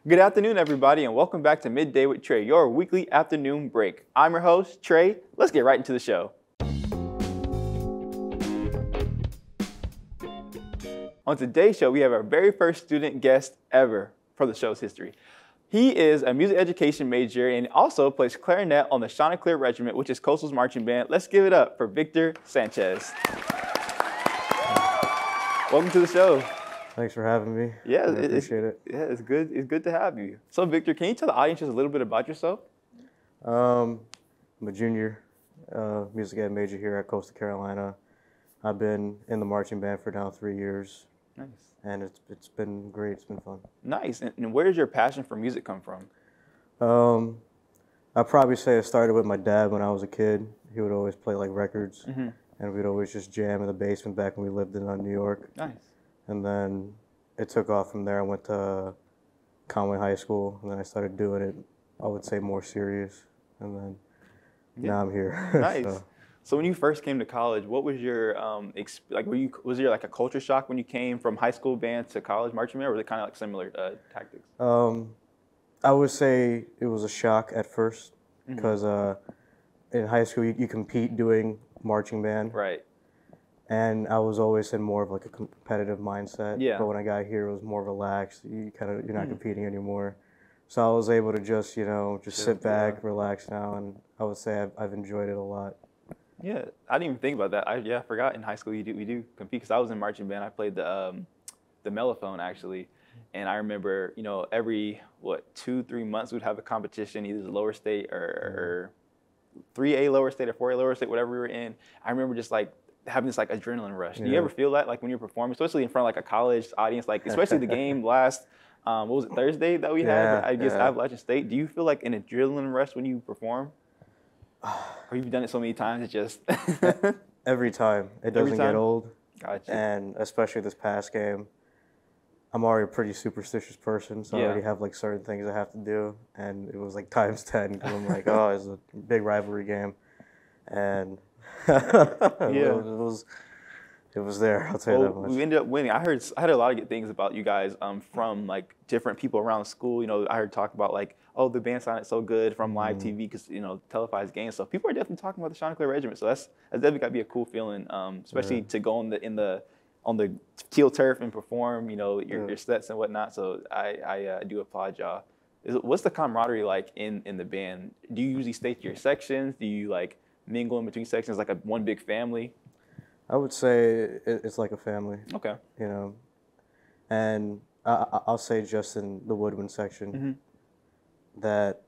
Good afternoon, everybody, and welcome back to Midday with Trey, your weekly afternoon break. I'm your host, Trey. Let's get right into the show. On today's show, we have our very first student guest ever for the show's history. He is a music education major and also plays clarinet on the Chanticleer Regiment, which is Coastal's marching band. Let's give it up for Victor Sanchez. Welcome to the show. Thanks for having me. Yeah, I appreciate it. Yeah, it's good. It's good to have you. So, Victor, can you tell the audience just a little bit about yourself? I'm a junior music ed major here at Coastal Carolina. I've been in the marching band for now 3 years. Nice. And it's been great. It's been fun. Nice. And where does your passion for music come from? I'd probably say it started with my dad when I was a kid. He would always play like records, and we'd always just jam in the basement back when we lived in New York. Nice. And then it took off from there. I went to Conway High School, and then I started doing it, I would say, more serious. And then now I'm here. Nice. So when you first came to college, what was your was there like a culture shock when you came from high school band to college marching band, or was it kind of like similar tactics? I would say it was a shock at first because in high school you compete doing marching band. Right. And I was always in more of like a competitive mindset. Yeah. But when I got here, it was more relaxed. You're not competing anymore. So I was able to just sit back, relax now, and I would say I've enjoyed it a lot. Yeah, I didn't even think about that. I forgot in high school we do compete because I was in marching band. I played the mellophone actually, and I remember every 2-3 months we'd have a competition, either the lower state or 3A lower state or 4A lower state, whatever we were in. I remember just like having this like adrenaline rush. Do you ever feel that like when you're performing, especially in front of like a college audience, like especially the game last what was it, Thursday that we had against Appalachian State? Do you feel like an adrenaline rush when you perform? Or you've done it so many times, it just every time. It doesn't get old. Gotcha. And especially this past game, I'm already a pretty superstitious person, so I already have like certain things I have to do, and it was like times 10 because I'm like, oh, it's a big rivalry game, and it was there. I'll tell you that much. We ended up winning. I heard a lot of good things about you guys from like different people around school. I heard talk about like, oh, the band sounded so good from live TV because televised games. So people are definitely talking about the Chanticleer Regiment. So that's definitely got to be a cool feeling, especially to go on the teal turf and perform. Your sets and whatnot. So I do applaud y'all. What's the camaraderie like in the band? Do you usually stay to your sections? Do you like mingle in between sections like one big family? I would say it's like a family. Okay. And I'll say just in the woodwind section that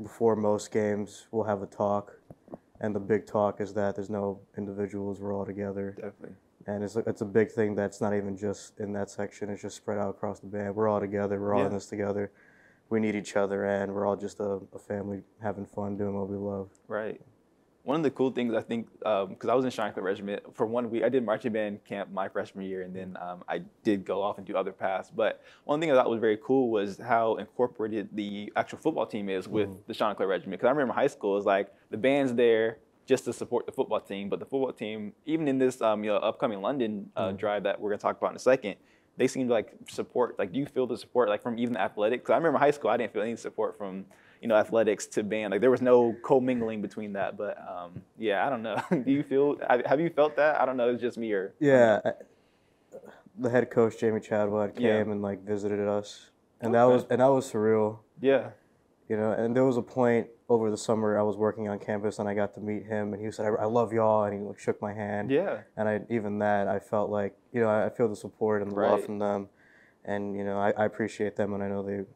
before most games we'll have a talk, and the big talk is that there's no individuals, we're all together. Definitely. And it's a big thing that's not even just in that section, it's just spread out across the band. We're all together, we're all in this together. We need each other, and we're all just a family having fun, doing what we love. Right. One of the cool things I think, because I was in Chanticleer Regiment for 1 week, I did marching band camp my freshman year, and then I did go off and do other paths. But one thing I thought was very cool was how incorporated the actual football team is with the Chanticleer Regiment. Because I remember high school, it was like the band's there just to support the football team, but the football team, even in this upcoming London drive that we're going to talk about in a second, they seem to like support. Like, do you feel the support like from even athletics? Because I remember high school, I didn't feel any support from athletics to band. Like there was no commingling between that. But I don't know. Have you felt that? I don't know. It's just me or the head coach Jamie Chadwell came and like visited us, and that was surreal. Yeah. And there was a point over the summer I was working on campus and I got to meet him, and he said, "I love y'all," and he like shook my hand. Yeah. And I felt like I feel the support and the love from them, and I appreciate them, and I know they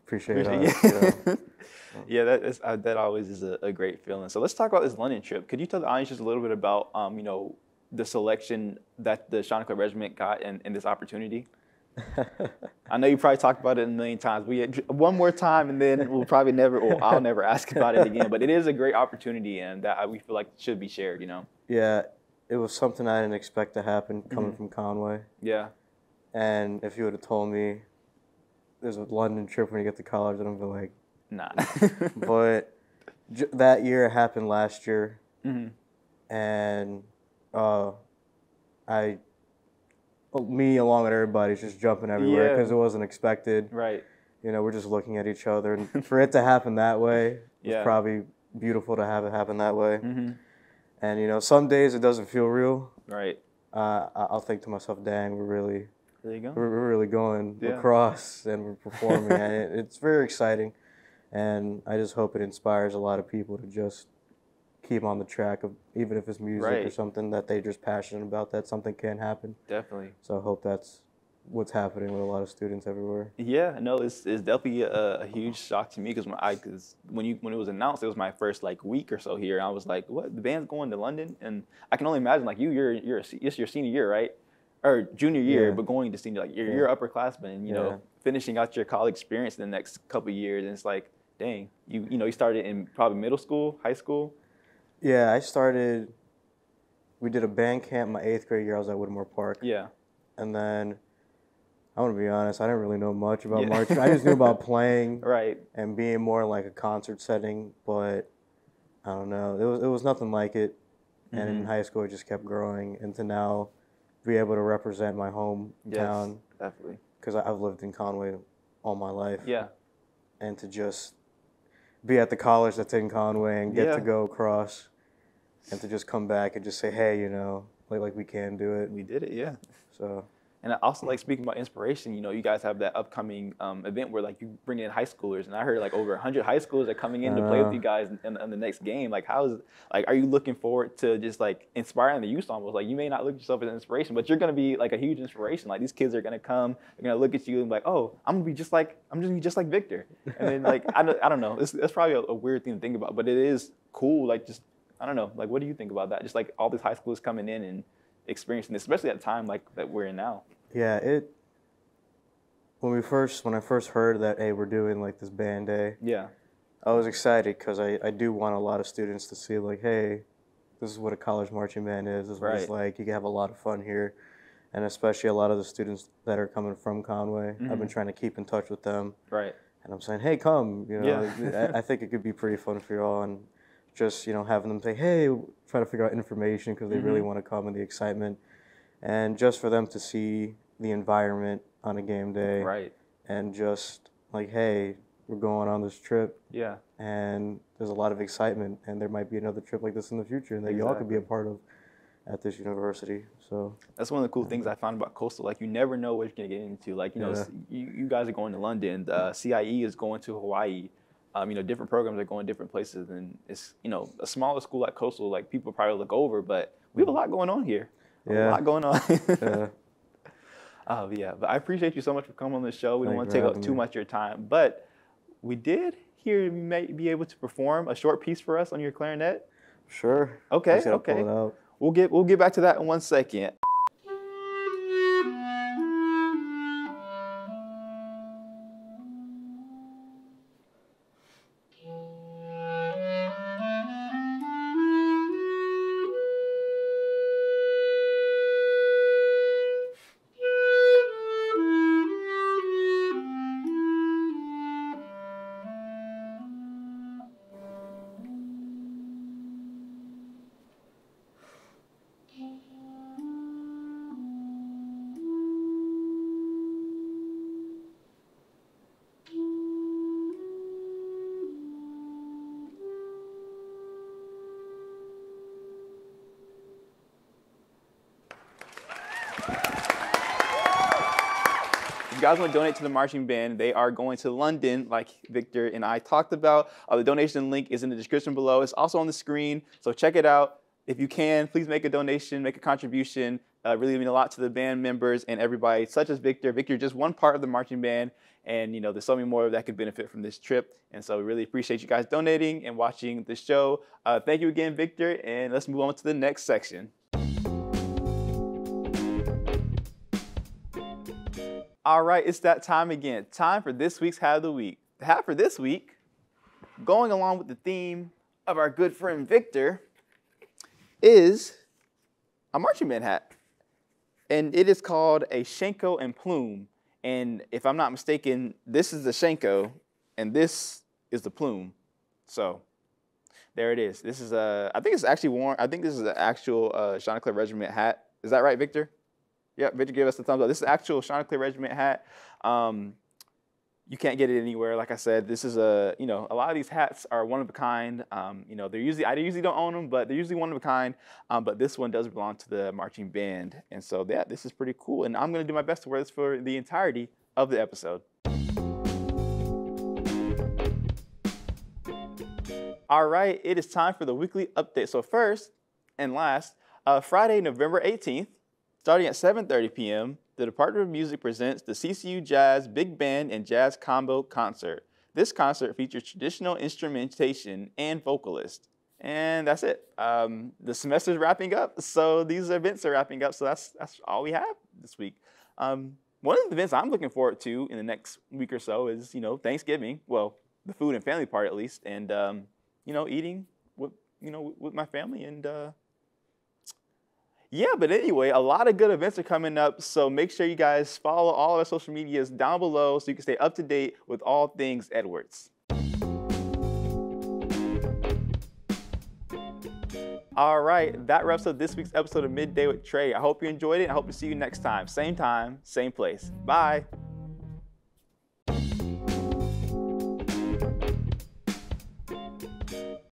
appreciate us. Yeah, that always is a great feeling. So let's talk about this London trip. Could you tell the audience just a little bit about the selection that the Chanticleer Regiment got in this opportunity? I know you probably talked about it a million times. One more time, and then we'll probably I'll never ask about it again. But it is a great opportunity, and that we feel like should be shared. Yeah, it was something I didn't expect to happen coming from Conway. Yeah. And if you would have told me there's a London trip when you get to college, and I'm like, nah. But that year it happened last year, and I me along with everybody's just jumping everywhere because Yeah. it wasn't expected. Right. You know, we're just looking at each other, and for it to happen that way was Yeah. probably beautiful to have it happen that way. Mm-hmm. And you know, some days it doesn't feel real. Right. I'll think to myself, "Dang, There you go. we're really going Yeah. across, and we're performing, and it's very exciting." And I just hope it inspires a lot of people to just keep on the track of, even if it's music or Right. something that they're just passionate about, that something can happen. Definitely. So I hope that's what's happening with a lot of students everywhere. Yeah, no, it's definitely a huge shock to me because when it was announced, it was my first like week or so here, and I was like, "What? The band's going to London?" And I can only imagine like it's your senior year, right, or junior year, Yeah. but going to senior, like Yeah. you're upperclassman, you Yeah. know, finishing out your college experience in the next couple of years, and it's like, dang, you started in probably middle school, high school. Yeah, we did a band camp my 8th grade year. I was at Whittemore Park. Yeah, And then, I'm going to be honest, I didn't really know much about Yeah. marching. I just knew about playing right. and being more like a concert setting, but I don't know. It was nothing like it. And in Mhm. high school, it just kept growing. And to now be able to represent my hometown, Yes, definitely. because I've lived in Conway all my life. Yeah, And to just be at the college that's in Conway and get Yeah. to go across and to just come back and just say, hey, you know, like we can do it. we did it. Yeah. So And I also like speaking about inspiration, you know, you guys have that upcoming event where like you bring in high schoolers, and I heard like over 100 high schoolers are coming in to play with you guys in the next game. Like, are you looking forward to just like inspiring the youth almost? Like, you may not look at yourself as an inspiration, but you're gonna be like a huge inspiration. Like, these kids are gonna come, they're gonna look at you and be like, oh, I'm just gonna be just like Victor. And then like I don't know, that's probably a weird thing to think about, but it is cool. Like, just I don't know, like what do you think about that? Just like all these high schoolers coming in and experiencing this, especially at a time like that we're in now. yeah, when I first heard that, hey, we're doing like this band day, Yeah. I was excited because I do want a lot of students to see like, hey, this is what a college marching band is. This is what it's Right. like. You can have a lot of fun here. And especially a lot of the students that are coming from Conway, I've been trying to keep in touch with them. Right. And I'm saying, hey, come. You know, Yeah. I think it could be pretty fun for y'all. And just, you know, having them say, hey, try to figure out information because they really want to come, and the excitement. And just for them to see the environment on a game day. Right. And just like, hey, we're going on this trip, Yeah. and there's a lot of excitement, and there might be another trip like this in the future, and that y'all could be a Exactly. part of at this university. So That's one of the cool things I found about Coastal. Like, you never know what you're gonna get into. Like, you know, Yeah. you guys are going to London. The CIE is going to Hawaii. You know, different programs are going different places, and it's, you know, a smaller school like Coastal. Like, people probably look over, but we have a lot going on here. A Yeah. lot going on. yeah, Yeah, but I appreciate you so much for coming on the show. We don't Thank want you to take for up having too me. much of your time, but we did hear you may be able to perform a short piece for us on your clarinet. sure. Okay, I just gotta okay. pull it out. We'll get back to that in 1 second. If you guys want to donate to the marching band, they are going to London, like Victor and I talked about. The donation link is in the description below. It's also on the screen, so check it out. If you can, please make a donation, make a contribution. Really mean a lot to the band members and everybody, such as Victor. Victor is just one part of the marching band, and you know there's so many more that could benefit from this trip. And so we really appreciate you guys donating and watching the show. Thank you again, Victor, and let's move on to the next section. All right, it's that time again. Time for this week's Hat of the Week. The hat for this week, going along with the theme of our good friend Victor, is a marching band hat. And it is called a Shanko and Plume. And if I'm not mistaken, this is the Shanko, and this is the Plume. So there it is. This is I think it's actually worn. I think this is an actual Chanticleer Regiment hat. Is that right, Victor? Yeah, Victor gave us the thumbs up. This is actual Chanticleer Regiment hat. You can't get it anywhere. Like I said, this is a lot of these hats are one of a kind. They're usually I usually don't own them, but they're usually one of a kind. But this one does belong to the marching band, and so yeah, this is pretty cool. And I'm gonna do my best to wear this for the entirety of the episode. All right, it is time for the weekly update. So first and last, Friday, November 18th, starting at 7:30 p.m., the Department of Music presents the CCU Jazz Big Band and Jazz Combo Concert. This concert features traditional instrumentation and vocalists. And that's it. The semester's wrapping up, so these events are wrapping up, so that's all we have this week. One of the events I'm looking forward to in the next week or so is, Thanksgiving. Well, the food and family part at least, and, eating with my family and, yeah, but anyway, a lot of good events are coming up, so make sure you guys follow all of our social medias down below so you can stay up to date with all things Edwards. All right, that wraps up this week's episode of Midday with Trey. I hope you enjoyed it. I hope to see you next time. Same time, same place. Bye.